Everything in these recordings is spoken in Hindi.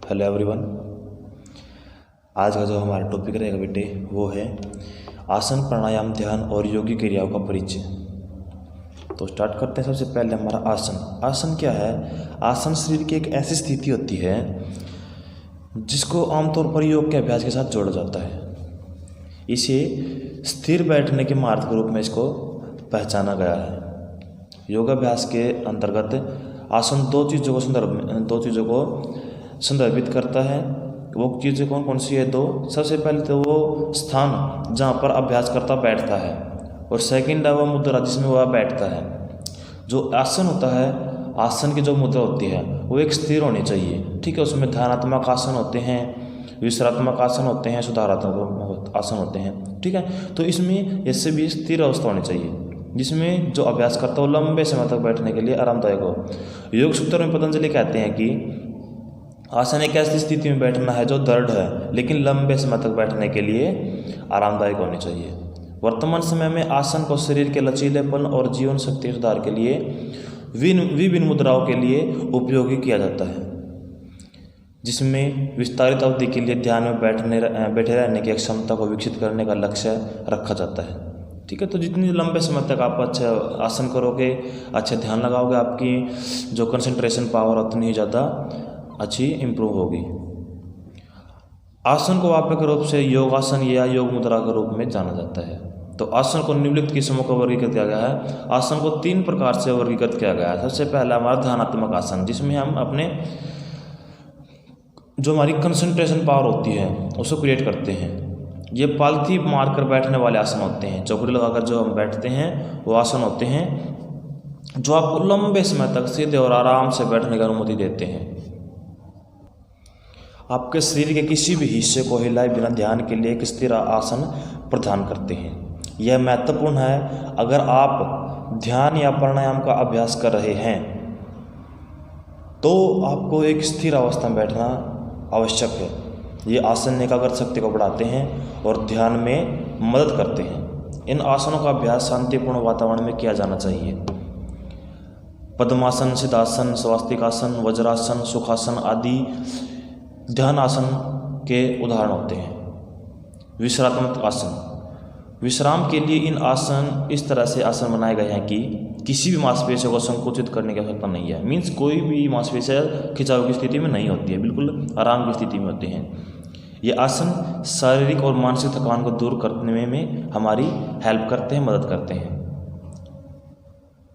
Hello everyone. आज का जो हमारा टॉपिक रहेगा बेटे वो है आसन, प्राणायाम, ध्यान और योगी क्रियाओं का परिचय। तो स्टार्ट करते हैं। सबसे पहले हमारा आसन। आसन क्या है? आसन शरीर की एक ऐसी स्थिति होती है जिसको आमतौर पर योग के अभ्यास के साथ जोड़ा जाता है। इसे स्थिर बैठने के मार्ग के रूप में इसको पहचाना गया है। योगाभ्यास के अंतर्गत आसन दो चीज़ों को संदर्भित करता है। वो चीज़ें कौन कौन सी है? दो। सबसे पहले तो वो स्थान जहाँ पर अभ्यासकर्ता बैठता है, और सेकंड है वो मुद्रा जिसमें वह बैठता है। जो आसन होता है, आसन की जो मुद्रा होती है वो एक स्थिर होनी चाहिए। ठीक है, उसमें ध्यानात्मक आसन होते हैं, विश्रात्मक आसन होते हैं, सुधारात्मक आसन होते हैं। ठीक है, तो इसमें इससे भी स्थिर अवस्था होनी चाहिए जिसमें जो अभ्यास करता है वो लंबे समय तक बैठने के लिए आरामदायक हो। योग सूत्र में पतंजलि कहते हैं कि आसन एक ऐसी स्थिति में बैठना है जो दृढ़ है लेकिन लंबे समय तक बैठने के लिए आरामदायक होनी चाहिए। वर्तमान समय में आसन को शरीर के लचीलेपन और जीवन शक्ति सुधार के लिए विभिन्न मुद्राओं के लिए उपयोगी किया जाता है, जिसमें विस्तारित अवधि के लिए ध्यान में बैठे रहने की क्षमता को विकसित करने का लक्ष्य रखा जाता है। ठीक है, तो जितनी लंबे समय तक आप अच्छा आसन करोगे, अच्छा ध्यान लगाओगे, आपकी जो कंसंट्रेशन पावर उतनी ही ज़्यादा अच्छी इम्प्रूव होगी। आसन को व्यापक रूप से योगासन या योग मुद्रा के रूप में जाना जाता है। तो आसन को निम्नलिखित किस्मों को वर्गीकृत किया गया है। आसन को 3 प्रकार से वर्गीकृत किया गया है। सबसे पहला हमारा ध्यानात्मक आसन, जिसमें हम अपने जो हमारी कंसंट्रेशन पावर होती है उसको क्रिएट करते हैं। ये पालथी मारकर बैठने वाले आसन होते हैं। चौकड़ी लगाकर जो हम बैठते हैं वो आसन होते हैं जो आपको लंबे समय तक सीधे और आराम से बैठने की अनुमति देते हैं। आपके शरीर के किसी भी हिस्से को हिलाए बिना ध्यान के लिए एक स्थिर आसन प्रदान करते हैं। यह महत्वपूर्ण है अगर आप ध्यान या प्राणायाम का अभ्यास कर रहे हैं तो आपको एक स्थिर अवस्था में बैठना आवश्यक है। ये आसन एकाग्र शक्ति को बढ़ाते हैं और ध्यान में मदद करते हैं। इन आसनों का अभ्यास शांतिपूर्ण वातावरण में किया जाना चाहिए। पद्मासन, सिद्धासन, स्वास्तिक आसन, वज्रासन, सुखासन आदि ध्यान आसन के उदाहरण होते हैं। विश्रात्मक आसन। विश्राम के लिए इन आसन इस तरह से आसन बनाए गए हैं कि किसी भी मांसपेशियों को संकुचित करने की आवश्यकता नहीं है। मीन्स कोई भी मांसपेशियाँ खिंचाव की स्थिति में नहीं होती है, बिल्कुल आराम की स्थिति में होते हैं। ये आसन शारीरिक और मानसिक थकान को दूर करने में हमारी हेल्प करते हैं, मदद करते हैं।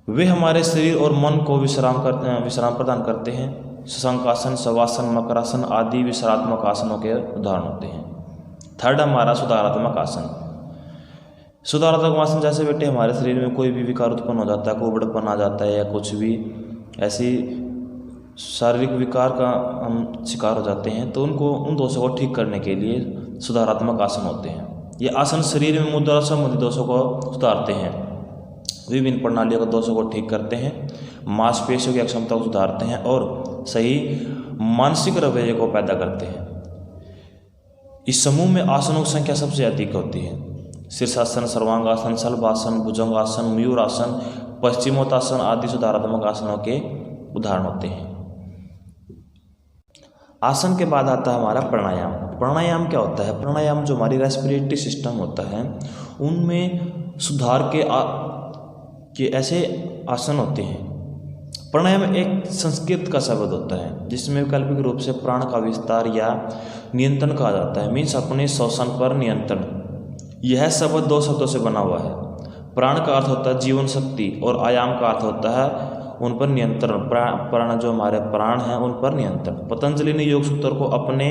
वे हमारे शरीर और मन को विश्राम प्रदान करते हैं। शशंकासन, शवासन, मकरासन आदि विश्रात्मक आसनों के उदाहरण होते हैं। थर्ड हमारा सुधारात्मक आसन। सुधारात्मक आसन जैसे बेटे हमारे शरीर में कोई भी विकार उत्पन्न हो जाता है, कुबड़पन आ जाता है या कुछ भी ऐसी शारीरिक विकार का हम शिकार हो जाते हैं, तो उन दोषों को ठीक करने के लिए सुधारात्मक आसन होते हैं। ये आसन शरीर में मुद्रा संबंधी दोषों को सुधारते हैं, विभिन्न प्रणालियों के दोषों को ठीक करते हैं, मांसपेशियों की क्षमता को सुधारते हैं और सही मानसिक रवैये को पैदा करते हैं। इस समूह में आसनों की संख्या सबसे अधिक होती है। शीर्षासन, सर्वांगासन, शलभासन, भुजंगासन, मयूरासन, पश्चिमोत्तासन आदि सुधारात्मक आसनों के उदाहरण होते हैं। आसन के बाद आता है हमारा प्राणायाम। प्राणायाम क्या होता है? प्राणायाम जो हमारी रेस्पिरेटरी सिस्टम होता है उनमें सुधार के ऐसे आसन होते हैं। प्राणायाम एक संस्कृत का शब्द होता है जिसमें वैकल्पिक रूप से प्राण का विस्तार या नियंत्रण कहा जाता है। मीन्स अपने श्वसन पर नियंत्रण। यह शब्द 2 शब्दों से बना हुआ है। प्राण का अर्थ होता है जीवन शक्ति और आयाम का अर्थ होता है उन पर नियंत्रण। प्राण जो हमारे प्राण हैं उन पर नियंत्रण। पतंजलि ने योग सूत्र को अपने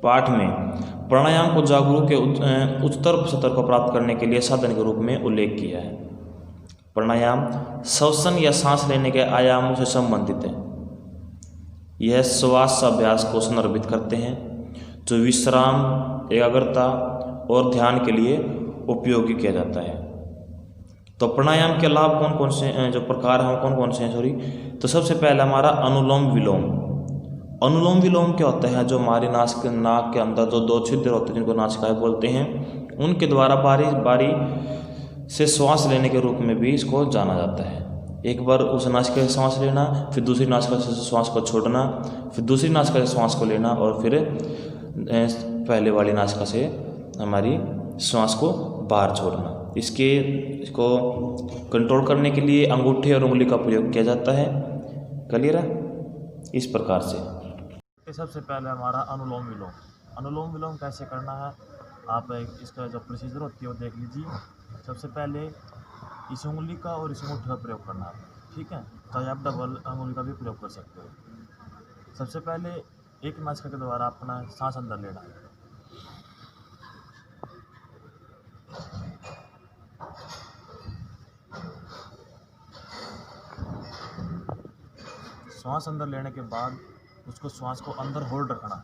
पाठ में प्राणायाम को जागरूक के उच्चतर स्तर को प्राप्त करने के लिए साधन के रूप में उल्लेख किया है। प्राणायाम श्वसन या सांस लेने के आयामों से संबंधित है। यह श्वास अभ्यास को संदर्भित करते हैं जो विश्राम, एकाग्रता और ध्यान के लिए उपयोगी किया जाता है। तो प्राणायाम के लाभ कौन कौन से जो प्रकार हैं कौन कौन से हैं? तो सबसे पहला हमारा अनुलोम विलोम। अनुलोम विलोम क्या होता है? जो हमारे नाक के अंदर जो 2 छिद्र होते हैं जिनको नासिकाएं बोलते हैं, उनके द्वारा बारी बारी से श्वास लेने के रूप में भी इसको जाना जाता है। एक बार उस नासिका से सांस लेना, फिर दूसरी नासिका से श्वास को छोड़ना, फिर दूसरी नासिका से श्वास को लेना और फिर पहले वाली नासिका से हमारी श्वास को बाहर छोड़ना। इसको कंट्रोल करने के लिए अंगूठे और उंगली का प्रयोग किया जाता है। क्लियर है? इस प्रकार से सबसे पहले हमारा अनुलोम विलोम। अनुलोम विलोम कैसे करना है, आप इसका जो प्रोसीजर होती है वो देख लीजिए। सबसे पहले इस उंगली का और इस अंगूठे का प्रयोग करना है, ठीक है। चाहे आप डबल उंगली का भी प्रयोग कर सकते हो। सबसे पहले एक नासिका के द्वारा अपना सांस अंदर लेना है। श्वास अंदर लेने के बाद उसको श्वास को अंदर होल्ड रखना है,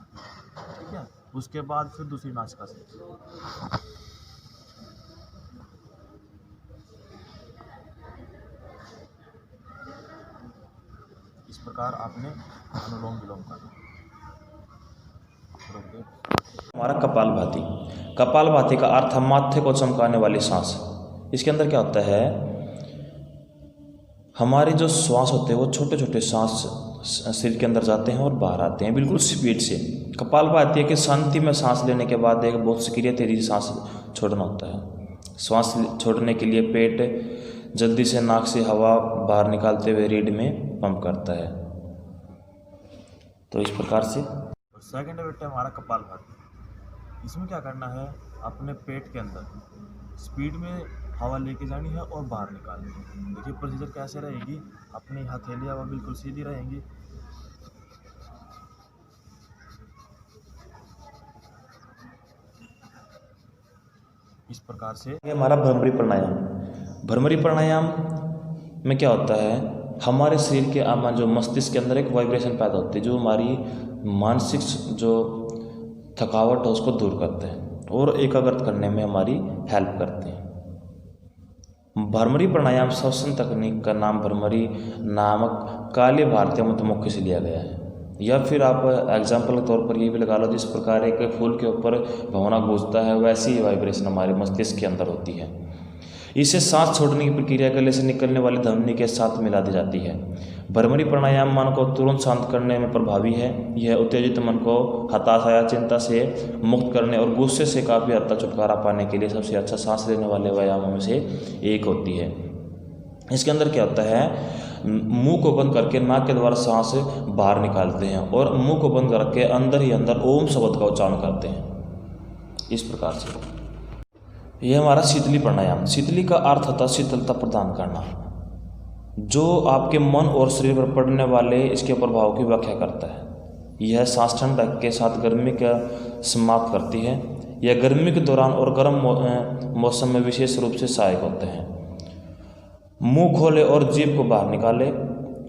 ठीक है। उसके बाद फिर दूसरी नासिका से इस प्रकार आपने अनुलोम विलोम करना। हमारा कपालभाति। कपालभाति का अर्थ है माथे को चमकाने वाली सांस। इसके अंदर क्या होता है, हमारे जो श्वास होते हैं वो छोटे छोटे सांस शरीर के अंदर जाते हैं और बाहर आते हैं बिल्कुल स्पीड से। कपालभाति है कि शांति में सांस लेने के बाद एक बहुत सक्रिय तेजी से सांस छोड़ना होता है। श्वास छोड़ने के लिए पेट जल्दी से नाक से हवा बाहर निकालते हुए रीढ़ में पंप करता है। तो इस प्रकार से सेकंड बेटे हमारा कपालभाति। इसमें क्या करना है, अपने पेट के अंदर स्पीड में हवा लेके जानी है और बाहर निकालनी है। देखिए प्रोसीजर कैसे रहेगी, अपनी हथेली हवा बिल्कुल सीधी रहेंगी। इस प्रकार से ये हमारा भ्रमरी प्राणायाम। भ्रमरी प्राणायाम में क्या होता है, हमारे शरीर के जो मस्तिष्क के अंदर एक वाइब्रेशन पैदा होती है जो हमारी मानसिक जो थकावट है उसको दूर करते हैं और एकाग्रता करने में हमारी हेल्प करते हैं। भ्रमरी प्राणायाम श्वसन तकनीक का नाम भ्रमरी नामक काले भारतीय मधुमक्खी से लिया गया है। या फिर आप एग्जाम्पल के तौर पर ये भी लगा लो, जिस प्रकार एक फूल के ऊपर भंवरा गूंजता है वैसी ही वाइब्रेशन हमारे मस्तिष्क के अंदर होती है। इसे सांस छोड़ने की प्रक्रिया गले से निकलने वाली ध्वनि के साथ मिला दी जाती है। भ्रमरी प्राणायाम मन को तुरंत शांत करने में प्रभावी है। यह उत्तेजित मन को हताशा या चिंता से मुक्त करने और गुस्से से काफ़ी हद तक छुटकारा पाने के लिए सबसे अच्छा सांस लेने वाले व्यायामों में से एक होती है। इसके अंदर क्या होता है, मुंह को बंद करके नाक के द्वारा सांस बाहर निकालते हैं और मुंह को बंद करके अंदर ही अंदर ओम शब्द का उच्चारण करते हैं। इस प्रकार से यह हमारा शीतली प्राणायाम। शीतली का अर्थ होता है शीतलता प्रदान करना, जो आपके मन और शरीर पर पड़ने वाले इसके प्रभाव की व्याख्या करता है। यह सांस ठंडक के साथ गर्मी का समाप्त करती है। यह गर्मी के दौरान और गर्म मौसम में विशेष रूप से सहायक होते हैं। मुंह खोले और जीभ को बाहर निकाले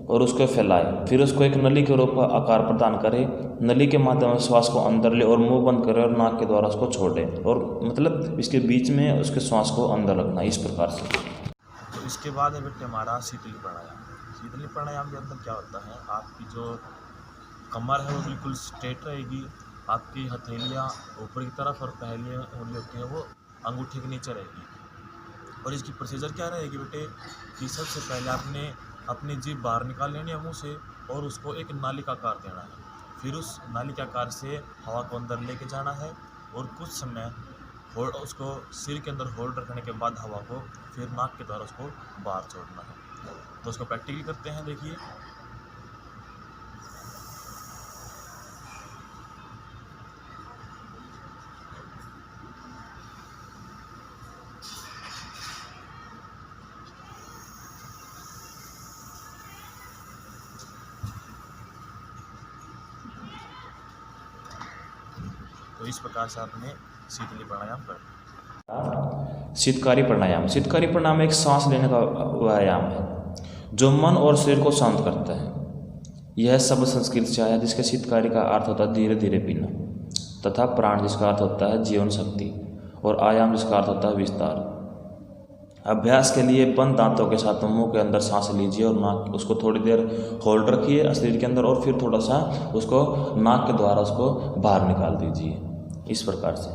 और उसको फैलाए, फिर उसको एक नली के रूप में आकार प्रदान करें। नली के माध्यम से श्वास को अंदर ले और मुंह बंद करें और नाक के द्वारा उसको छोड़े और मतलब इसके बीच में उसके श्वास को अंदर रखना। इस प्रकार से तो इसके बाद है बेटे हमारा शीतली प्राणायाम। शीतली प्राणायाम के अंदर क्या होता है, आपकी जो कमर है वो बिल्कुल स्ट्रेट रहेगी, आपकी हथेलियाँ ऊपर की तरफ और पहली उंगली होती है वो अंगूठे के नीचे रहेगी। और इसकी प्रोसीजर क्या रहेगी बेटे कि सबसे पहले आपने अपनी जीभ बाहर निकाल लेनी है मुंह से और उसको एक नालिकाकार देना है। फिर उस नालिकाकार से हवा को अंदर लेके जाना है और कुछ समय उसको सिर के अंदर होल्ड रखने के बाद हवा को फिर नाक के द्वारा उसको बाहर छोड़ना है। तो उसको प्रैक्टिकली करते हैं, देखिए। तो इस प्रकार से आपने शीतली प्राणायाम कर। शीतकारी प्राणायाम। शीतकारी प्राणायाम एक सांस लेने का व्यायाम है जो मन और शरीर को शांत करता है। यह शब्द संस्कृत से आया जिसके शीतकारी का अर्थ होता है धीरे धीरे पीना, तथा प्राण जिसका अर्थ होता है जीवन शक्ति, और आयाम जिसका अर्थ होता है विस्तार। अभ्यास के लिए बंद दांतों के साथ मुंह के अंदर सांस लीजिए और नाक उसको थोड़ी देर होल्ड रखिए शरीर के अंदर और फिर थोड़ा सा उसको नाक के द्वारा उसको बाहर निकाल दीजिए। इस प्रकार से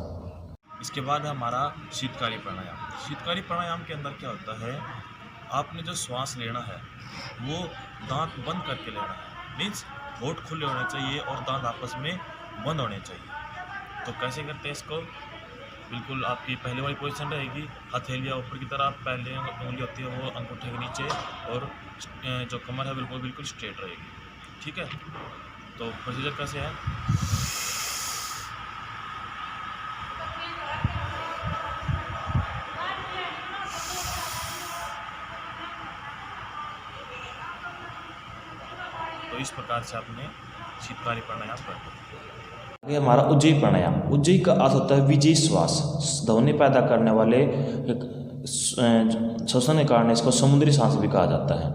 इसके बाद है हमारा शीतकारी प्राणायाम। शीतकारी प्राणायाम के अंदर क्या होता है आपने जो श्वास लेना है वो दांत बंद करके लेना है, मीन्स होंठ खुले होने चाहिए और दांत आपस में बंद होने चाहिए। तो कैसे करते हैं इसको? बिल्कुल आपकी पहले वाली पोजीशन रहेगी, हथेलियाँ ऊपर की तरफ, पहले उंगली होती है वो अंगूठे के नीचे, और जो कमर है बिल्कुल बिल्कुल स्ट्रेट रहेगी। ठीक है, तो प्रोसीजर कैसे है? तो इस प्रकार से आपने शीतकारी प्राणायाम करना है। आगे हमारा उज्जयी प्राणायाम। उज्जयी का अर्थ होता है विजयी श्वास। ध्वनि पैदा करने वाले श्वसन के कारण इसको समुद्री सांस भी कहा जाता है।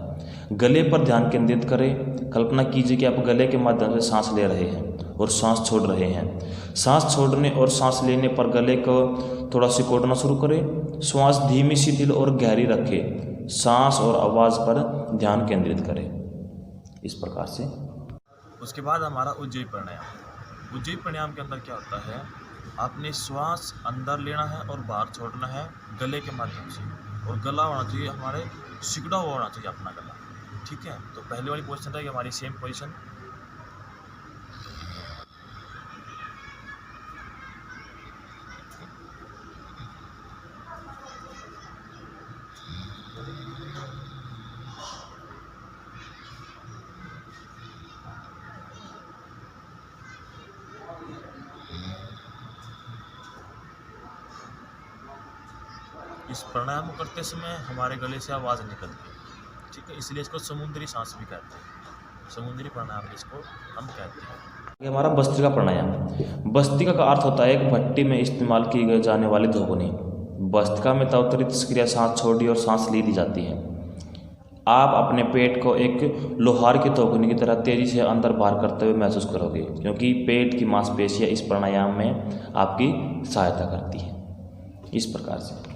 गले पर ध्यान केंद्रित करें। कल्पना कीजिए कि आप गले के माध्यम से सांस ले रहे हैं और सांस छोड़ रहे हैं। सांस छोड़ने और सांस लेने पर गले को थोड़ा सिकोड़ना शुरू करें। श्वास धीमी, शिथिल और गहरी रखें। सांस और आवाज़ पर ध्यान केंद्रित करें। इस प्रकार से उसके बाद हमारा उज्जयी प्राणायाम। उज्जयी प्राणायाम के अंदर क्या होता है? आपने श्वास अंदर लेना है और बाहर छोड़ना है गले के माध्यम से, और गला होना चाहिए हमारे सिकुड़ा हुआ होना चाहिए अपना गला। ठीक है, तो पहले वाली पोजीशन रहेगी हमारी सेम पोजीशन। इस प्राणायाम को करते समय हमारे गले से आवाज़ निकलती है। ठीक है, इसलिए इसको समुद्री सांस भी कहते हैं, समुद्री प्राणायाम इसको हम कहते हैं। ये हमारा भस्त्रिका प्राणायाम। भस्त्रिका का अर्थ होता है एक भट्टी में इस्तेमाल की जाने वाली धोबनी। भस्त्रिका में त्वरित क्रिया सांस छोड़ी और सांस ली दी जाती है। आप अपने पेट को एक लोहार की धोबनी की तरह तेजी से अंदर बाहर करते हुए महसूस करोगे, क्योंकि पेट की मांसपेशियां इस प्राणायाम में आपकी सहायता करती हैं। इस प्रकार से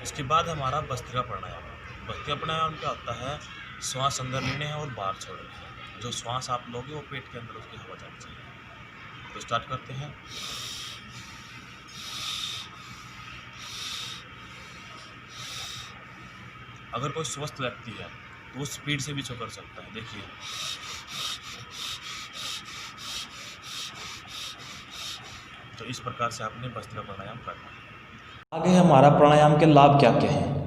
उसके बाद हमारा भस्त्रिका प्राणायाम। भस्त्रिका प्राणायाम क्या होता है? श्वास अंदर लेने हैं और बाहर छोड़ने हैं। जो श्वास आप लोगे वो पेट के अंदर उसकी हवा जानी चाहिए। तो स्टार्ट करते हैं। अगर कोई स्वस्थ व्यक्ति है तो वो स्पीड से भी इसको कर सकता है। देखिए, तो इस प्रकार से आपने भस्त्रिका प्राणायाम करना है। आगे हमारा प्राणायाम के लाभ क्या क्या हैं?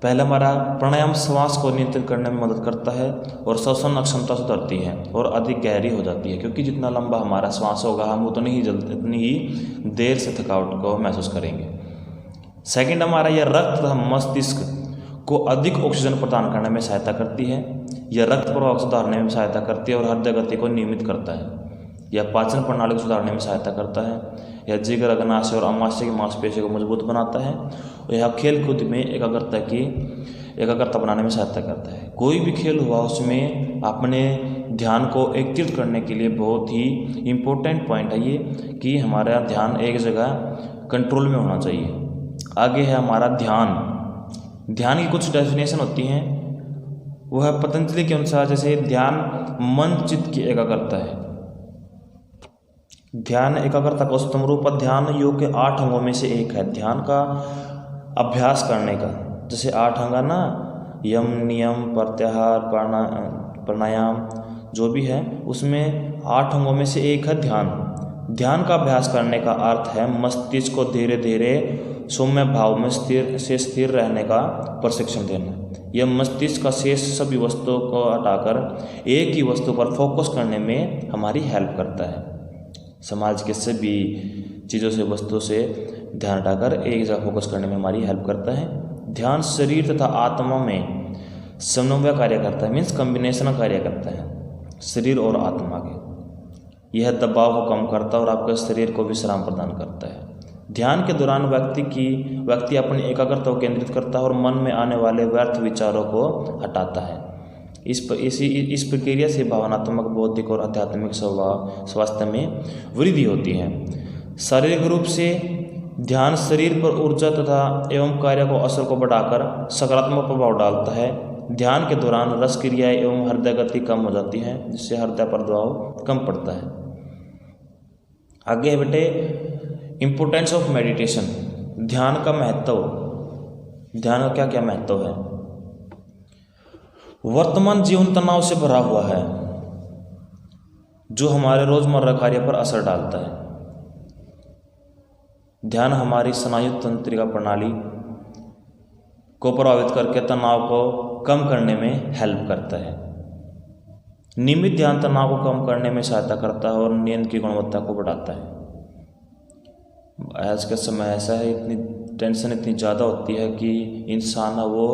पहला, हमारा प्राणायाम श्वास को नियंत्रित करने में मदद करता है और श्वसन क्षमता सुधरती है और अधिक गहरी हो जाती है, क्योंकि जितना लंबा हमारा श्वास होगा हम उतनी ही देर से थकावट को महसूस करेंगे। सेकंड, हमारा यह रक्त तथा मस्तिष्क को अधिक ऑक्सीजन प्रदान करने में सहायता करती है। यह रक्त प्रवाह सुधारने में सहायता करती है और हृदय गति को नियमित करता है। यह पाचन प्रणाली को सुधारने में सहायता करता है। यह जिगर, अग्नाशय और अमाशय की मांसपेशियों को मजबूत बनाता है। और यह खेल कूद में एकाग्रता बनाने में सहायता करता है। कोई भी खेल हुआ उसमें अपने ध्यान को एकीकृत करने के लिए बहुत ही इम्पोर्टेंट पॉइंट है ये कि हमारा ध्यान एक जगह कंट्रोल में होना चाहिए। आगे है हमारा ध्यान। ध्यान की कुछ डेफिनेशन होती हैं, वह है पतंजलि के अनुसार, जैसे ध्यान मन चित्त की एकाग्रता है। ध्यान एकाग्रता का उत्तम रूप ध्यान योग के 8 अंगों में से एक है। ध्यान का अभ्यास करने का, जैसे 8 अंग ना, यम, नियम, प्रत्याहार, प्राणायाम जो भी है, उसमें 8 अंगों में से एक है ध्यान। ध्यान का अभ्यास करने का अर्थ है मस्तिष्क को धीरे धीरे सौम्य भाव में स्थिर रहने का प्रशिक्षण देना। यह मस्तिष्क का शेष सभी वस्तुओं को हटाकर एक ही वस्तु पर फोकस करने में हमारी हेल्प करता है। समाज के सभी चीज़ों से, वस्तुओं से ध्यान हटाकर एक जगह फोकस करने में हमारी हेल्प करता है। ध्यान शरीर तथा आत्मा में समन्वय कार्य करता है, मीन्स कम्बिनेशन कार्य करता है शरीर और आत्मा के। यह दबाव को कम करता है और आपके शरीर को विश्राम प्रदान करता है। ध्यान के दौरान व्यक्ति अपनी एकाग्रता को केंद्रित करता है और मन में आने वाले व्यर्थ विचारों को हटाता है। इस प्रक्रिया से भावनात्मक, बौद्धिक और आध्यात्मिक स्वास्थ्य में वृद्धि होती है। शारीरिक रूप से ध्यान शरीर पर ऊर्जा तथा एवं कार्य को असर को बढ़ाकर सकारात्मक प्रभाव डालता है। ध्यान के दौरान रस क्रिया एवं हृदय गति कम हो जाती है, जिससे हृदय पर दबाव कम पड़ता है। आगे है बेटे इम्पोर्टेंस ऑफ मेडिटेशन। ध्यान का महत्व। ध्यान का क्या क्या महत्व है। वर्तमान जीवन तनाव से भरा हुआ है जो हमारे रोजमर्रा कार्य पर असर डालता है। ध्यान हमारी स्नायु तंत्रिका प्रणाली को प्रभावित करके तनाव को कम करने में हेल्प करता है। नियमित ध्यान तनाव को कम करने में सहायता करता है और नींद की गुणवत्ता को बढ़ाता है। आज का समय ऐसा है, इतनी टेंशन इतनी ज़्यादा होती है कि इंसान वो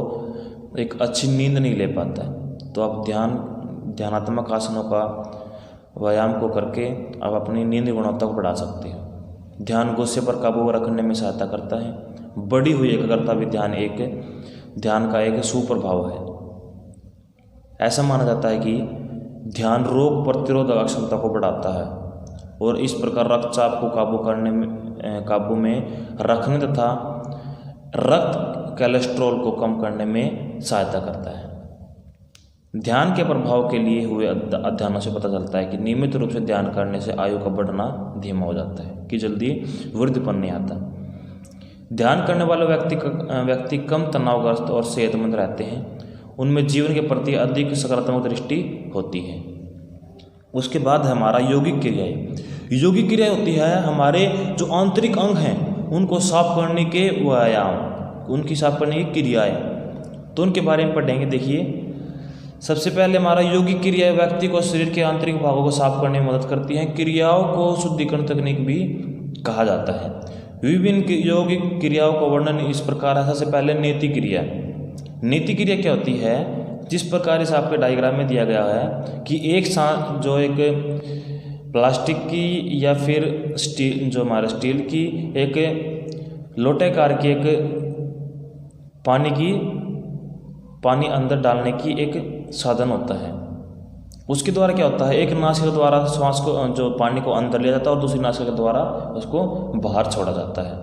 एक अच्छी नींद नहीं ले पाता है। तो आप ध्यानात्मक आसनों का व्यायाम को करके आप अपनी नींद की गुणवत्ता को बढ़ा सकते हैं। ध्यान गुस्से पर काबू रखने में सहायता करता है। बढ़ी हुई एकाग्रता भी ध्यान का एक सुप्रभाव है। ऐसा माना जाता है कि ध्यान रोग प्रतिरोधक क्षमता को बढ़ाता है और इस प्रकार रक्तचाप को काबू में रखने तथा रक्त कोलेस्ट्रॉल को कम करने में सहायता करता है। ध्यान के प्रभाव के लिए हुए अध्ययनों से पता चलता है कि नियमित रूप से ध्यान करने से आयु का बढ़ना धीमा हो जाता है, कि जल्दी वृद्धिपन नहीं आता। ध्यान करने वाले व्यक्ति कम तनावग्रस्त और सेहतमंद रहते हैं। उनमें जीवन के प्रति अधिक सकारात्मक दृष्टि होती है। उसके बाद हमारा यौगिक क्रियाएं। यौगिक क्रिया होती है हमारे जो आंतरिक अंग हैं उनको साफ करने के व्यायाम, उनकी साफ करने की क्रियाएं, तो उनके बारे में पढ़ेंगे। देखिए, सबसे पहले हमारा यौगिक क्रिया व्यक्ति को शरीर के आंतरिक भागों को साफ करने में मदद करती हैं। क्रियाओं को शुद्धिकरण तकनीक भी कहा जाता है। विभिन्न यौगिक क्रियाओं का वर्णन इस प्रकार है। सबसे पहले नेति क्रिया। नेति क्रिया क्या होती है? जिस प्रकार इस आपके डायग्राम में दिया गया है कि एक प्लास्टिक की या फिर स्टील की एक लोटेकार की एक पानी अंदर डालने की एक साधन होता है। उसके द्वारा क्या होता है, एक नासिका द्वारा श्वास को जो पानी को अंदर लिया जाता है और दूसरी नासिका के द्वारा उसको बाहर छोड़ा जाता है।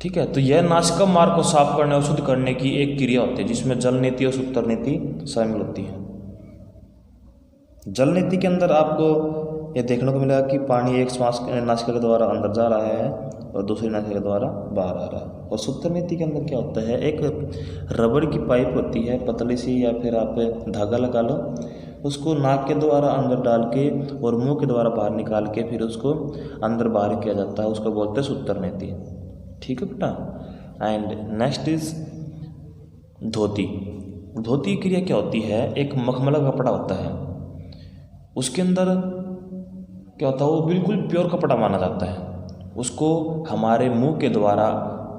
ठीक है, तो यह नासिका मार्ग को साफ करने और शुद्ध करने की एक क्रिया होती है जिसमें जल नीति और सूत्र नीति शामिल होती है। जल नीति के अंदर आपको यह देखने को मिलेगा कि पानी एक श्वास नासिका के द्वारा अंदर जा रहा है और दूसरी नासिका के द्वारा बाहर आ रहा है। और सूत्र नीति के अंदर क्या होता है, एक रबड़ की पाइप होती है पतली सी, या फिर आप धागा लगा लो, उसको नाक के द्वारा अंदर डाल के और मुंह के द्वारा बाहर निकाल के फिर उसको अंदर बाहर किया जाता है, उसको बोलते हैं सूत्र नीति। ठीक है बेटा। एंड नेक्स्ट इज धोती। धोती क्रिया क्या होती है, एक मखमला कपड़ा होता है, उसके अंदर क्या होता है, वो बिल्कुल प्योर कपड़ा माना जाता है। उसको हमारे मुंह के द्वारा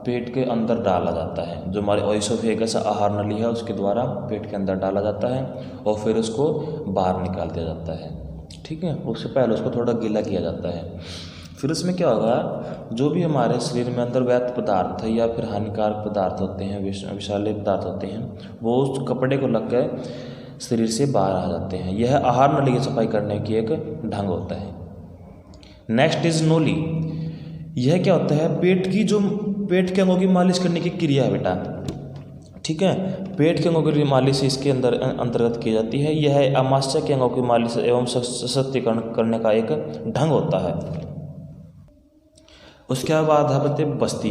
पेट के अंदर डाला जाता है, जो हमारे ओएसोफेगस आहार नली है उसके द्वारा पेट के अंदर डाला जाता है और फिर उसको बाहर निकाल दिया जाता है। ठीक है, उससे पहले उसको थोड़ा गीला किया जाता है। फिर उसमें क्या होगा, जो भी हमारे शरीर में अंदर वैध पदार्थ या फिर हानिकारक पदार्थ होते हैं, विषैले पदार्थ होते हैं, वो उस कपड़े को लग कर शरीर से बाहर आ जाते हैं। यह आहार नली की सफाई करने की एक ढंग होता है। Next is Nooli. यह क्या होता है, पेट के अंगों की मालिश करने की क्रिया है बेटा। ठीक है, पेट के अंगों की मालिश इसके अंतर्गत की जाती है। यह आमाशय के अंगों की मालिश एवं सशक्तिकरण करने का एक ढंग होता है। उसके बाद है बस्ती।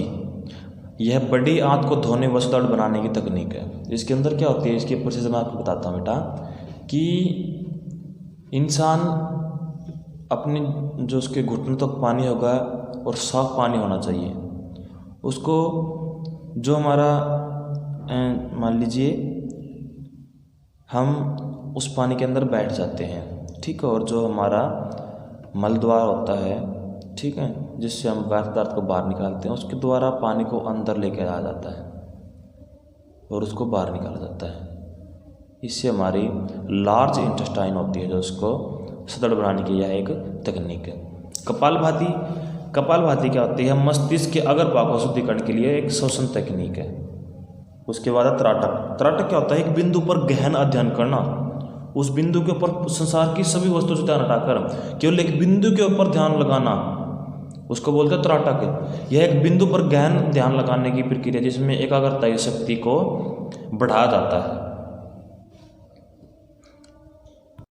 यह बड़ी आंत को धोने व सुदृढ़ बनाने की तकनीक है। इसके अंदर क्या होती है, इसकी प्रोसेस मैं आपको बताता हूँ बेटा, कि इंसान अपने जो उसके घुटनों तक पानी होगा और साफ पानी होना चाहिए, उसको जो हमारा मान लीजिए हम उस पानी के अंदर बैठ जाते हैं, ठीक है, और जो हमारा मल द्वार होता है, ठीक है, जिससे हम वैध पदार्थ को बाहर निकालते हैं, उसके द्वारा पानी को अंदर लेके आ जाता है और उसको बाहर निकाला जाता है। इससे हमारी लार्ज इंटेस्टाइन होती है जो उसको सुदृढ़ बनाने की यह एक तकनीक है। कपालभाति क्या होती है, मस्तिष्क के अगर भाग को शुद्धिकरण के लिए एक श्वसन तकनीक है। उसके बाद है त्राटक क्या होता है, एक बिंदु पर गहन अध्ययन करना, उस बिंदु के ऊपर संसार की सभी वस्तुओं से ध्यान हटाकर केवल एक बिंदु के ऊपर ध्यान लगाना, उसको बोलते हैं त्राटक। यह एक बिंदु पर गहन ध्यान लगाने की प्रक्रिया जिसमें एकाग्रता की शक्ति को बढ़ाया जाता है।